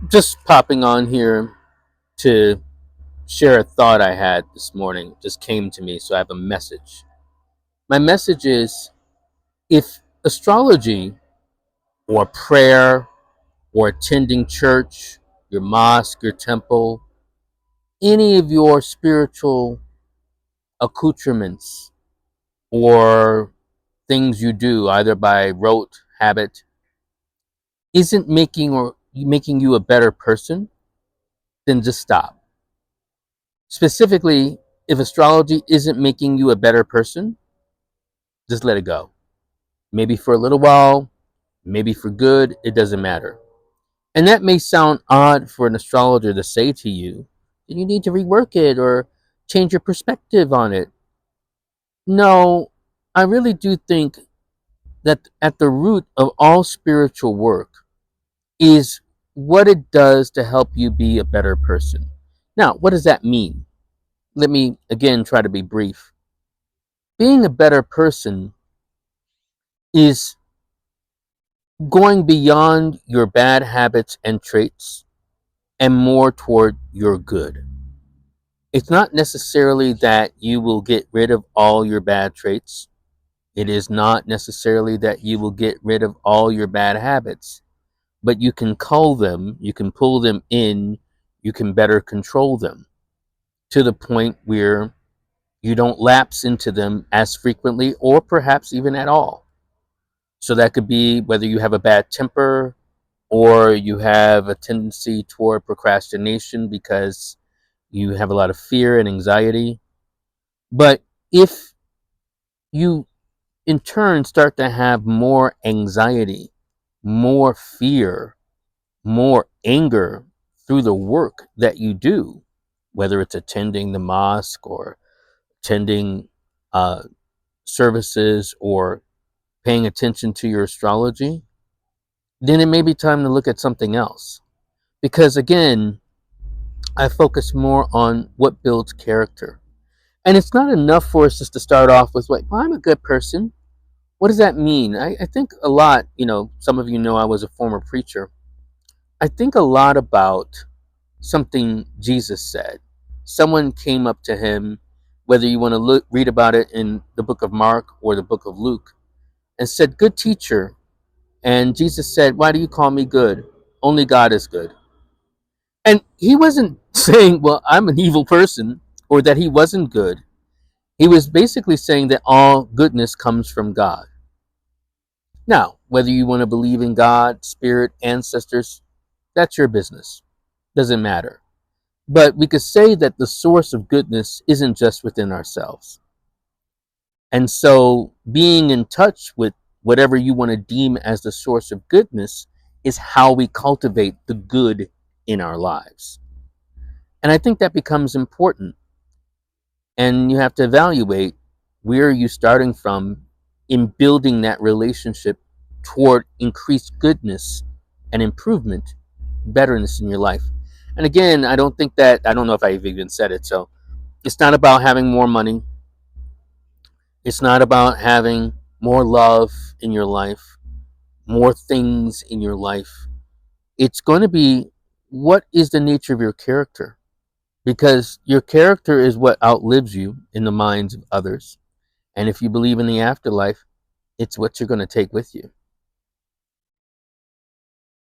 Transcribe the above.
Just popping on here to share a thought I had this morning. It just came to me, so I have a message. My message is, if astrology or prayer or attending church, your mosque, your temple, any of your spiritual accoutrements or things you do either by rote habit isn't making you a better person, then just stop. Specifically, if astrology isn't making you a better person, just let it go. Maybe for a little while, maybe for good, it doesn't matter. And that may sound odd for an astrologer to say to you, you need to rework it or change your perspective on it. No, I really do think that at the root of all spiritual work is what it does to help you be a better person. Now, what does that mean? Let me again try to be brief. Being a better person is going beyond your bad habits and traits and more toward your good. It's not necessarily that you will get rid of all your bad traits. It is not necessarily that you will get rid of all your bad habits, but you can cull them, you can pull them in, you can better control them to the point where you don't lapse into them as frequently or perhaps even at all. So that could be whether you have a bad temper or you have a tendency toward procrastination because you have a lot of fear and anxiety. But if you in turn start to have more anxiety, more fear, more anger through the work that you do, whether it's attending the mosque or attending uh, services or paying attention to your astrology, then it may be time to look at something else. Because again, I focus more on what builds character. And it's not enough for us just to start off with, like, well, I'm a good person. What does that mean? I think a lot, some of you know I was a former preacher. I think a lot about something Jesus said. Someone came up to him, whether you want to read about it in the book of Mark or the book of Luke, and said, "Good teacher." And Jesus said, "Why do you call me good? Only God is good." And he wasn't saying, well, I'm an evil person or that he wasn't good. He was basically saying that all goodness comes from God. Now, whether you want to believe in God, spirit, ancestors, that's your business. Doesn't matter. But we could say that the source of goodness isn't just within ourselves. And so being in touch with whatever you want to deem as the source of goodness is how we cultivate the good in our lives. And I think that becomes important. And you have to evaluate where are you starting from in building that relationship toward increased goodness and improvement, betterness in your life. And again, I don't know if I've even said it. So it's not about having more money. It's not about having more love in your life, more things in your life. It's going to be, what is the nature of your character? Because your character is what outlives you in the minds of others. And if you believe in the afterlife, it's what you're going to take with you.